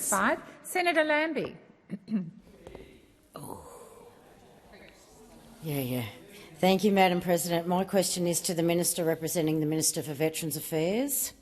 Satisfied. Senator Lambie. Thank you, Madam President. My question is to the Minister representing the Minister for Veterans Affairs.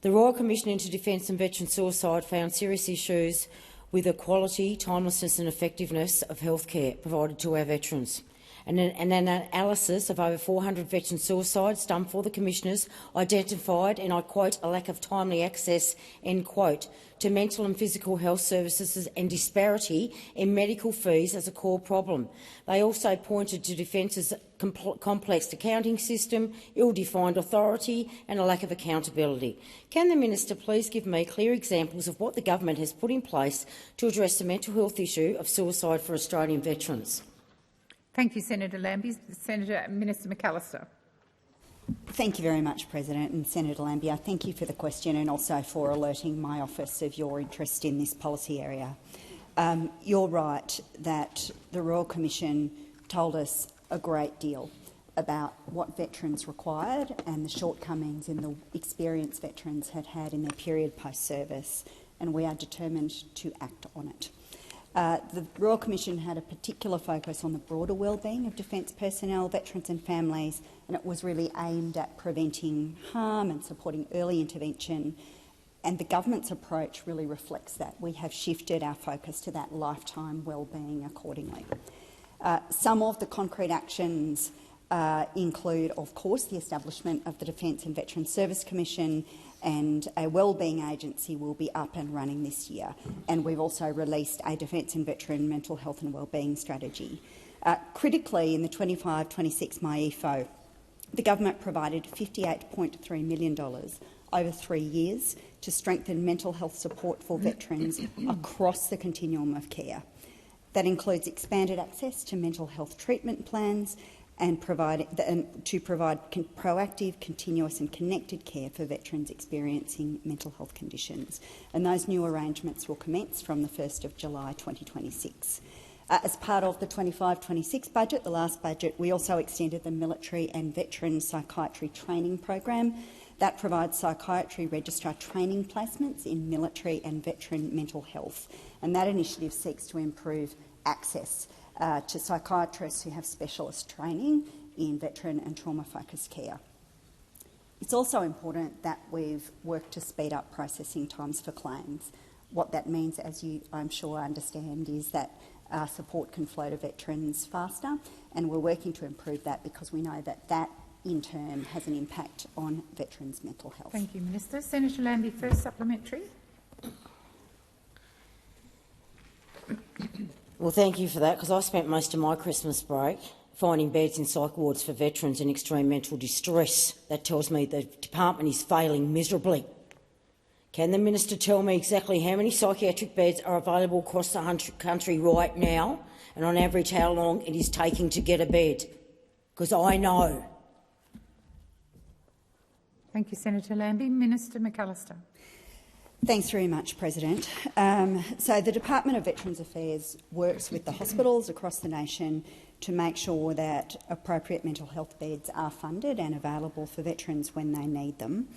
The Royal Commission into Defence and Veteran Suicide found serious issues with the quality, timelessness and effectiveness of healthcare provided to our veterans. And an analysis of over 400 veteran suicides done for the Commissioners identified, and I quote, a lack of timely access, end quote, to mental and physical health services and disparity in medical fees as a core problem. They also pointed to Defence's complex accounting system, ill-defined authority and a lack of accountability. Can the Minister please give me clear examples of what the government has put in place to address the mental health issue of suicide for Australian veterans? Thank you, Senator Lambie. Minister McAllister. Thank you very much, President. And Senator Lambie, I thank you for the question and also for alerting my office of your interest in this policy area. You're right that the Royal Commission told us a great deal about what veterans required and the shortcomings in the experience veterans had had in their period post-service, and we are determined to act on it. The Royal Commission had a particular focus on the broader wellbeing of defence personnel, veterans and families, and it was really aimed at preventing harm and supporting early intervention. And the government's approach really reflects that. We have shifted our focus to that lifetime wellbeing accordingly. Some of the concrete actions include, of course, the establishment of the Defence and Veterans Service Commission, and a wellbeing agency will be up and running this year. And we've also released a Defence and Veteran mental health and wellbeing strategy. Critically, in the 25-26 MyEFO, the government provided $58.3 million over 3 years to strengthen mental health support for veterans across the continuum of care. That includes expanded access to mental health treatment plans and to provide proactive, continuous and connected care for veterans experiencing mental health conditions. And those new arrangements will commence from the 1st of July 2026. As part of the 25-26 budget, the last budget, we also extended the military and veteran psychiatry training program. That provides psychiatry registrar training placements in military and veteran mental health. And that initiative seeks to improve access to psychiatrists who have specialist training in veteran and trauma-focused care. It's also important that we've worked to speed up processing times for claims. What that means, as you, I'm sure, understand, is that support can flow to veterans faster, and we're working to improve that because we know that that, in turn, has an impact on veterans' mental health. Thank you, Minister. Senator Lambie, first supplementary. Well, thank you for that, because I spent most of my Christmas break finding beds in psych wards for veterans in extreme mental distress. That tells me the department is failing miserably. Can the Minister tell me exactly how many psychiatric beds are available across the country right now, and on average how long it is taking to get a bed? Because I know. Thank you, Senator Lambie. Minister McAllister. Thanks very much, President. So the Department of Veterans Affairs works with the hospitals across the nation to make sure that appropriate mental health beds are funded and available for veterans when they need them.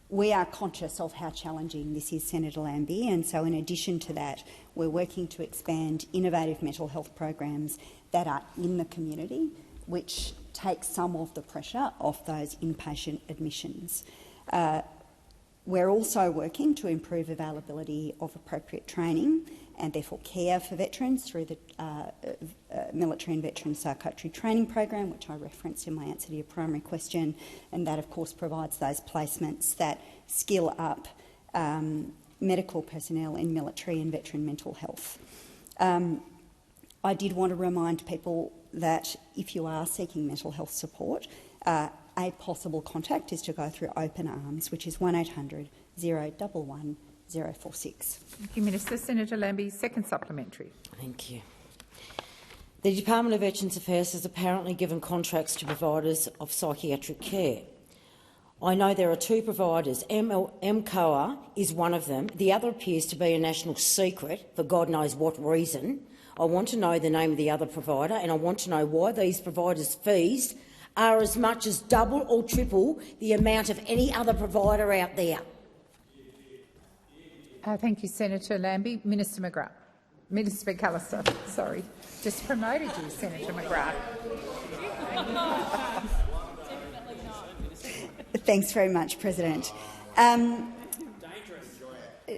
We are conscious of how challenging this is, Senator Lambie, and so in addition to that, we're working to expand innovative mental health programs that are in the community, which take some of the pressure off those inpatient admissions. We're also working to improve availability of appropriate training and therefore care for veterans through the Military and Veteran Psychiatry Training Program, which I referenced in my answer to your primary question, and that of course provides those placements that skill up medical personnel in military and veteran mental health. I did want to remind people that if you are seeking mental health support, a possible contact is to go through Open Arms, which is 1800 011 046. Thank you, Minister. Senator Lambie, second supplementary. Thank you. The Department of Veterans Affairs has apparently given contracts to providers of psychiatric care. I know there are two providers. MCOA is one of them. The other appears to be a national secret for God knows what reason. I want to know the name of the other provider, and I want to know why these providers' fees are as much as double or triple the amount of any other provider out there. Thank you, Senator Lambie. Minister McGrath. Minister McAllister, sorry. Just promoted you, Senator McGrath. Thanks very much, President.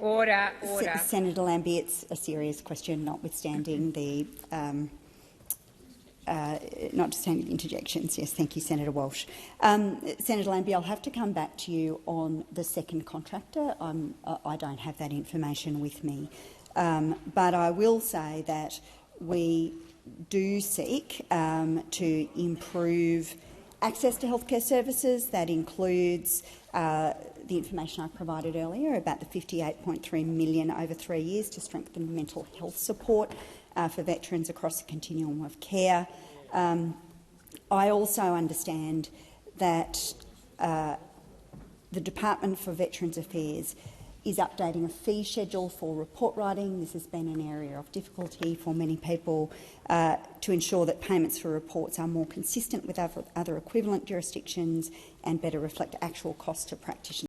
Order. Senator Lambie, it's a serious question, notwithstanding the interjections. Yes, thank you, Senator Walsh. Senator Lambie, I'll have to come back to you on the second contractor. I don't have that information with me. But I will say that we do seek to improve access to healthcare services. That includes the information I provided earlier about the $58.3 million over 3 years to strengthen mental health support for veterans across the continuum of care. I also understand that the Department for Veterans Affairs is updating a fee schedule for report writing. This has been an area of difficulty for many people to ensure that payments for reports are more consistent with other equivalent jurisdictions and better reflect actual costs to practitioners.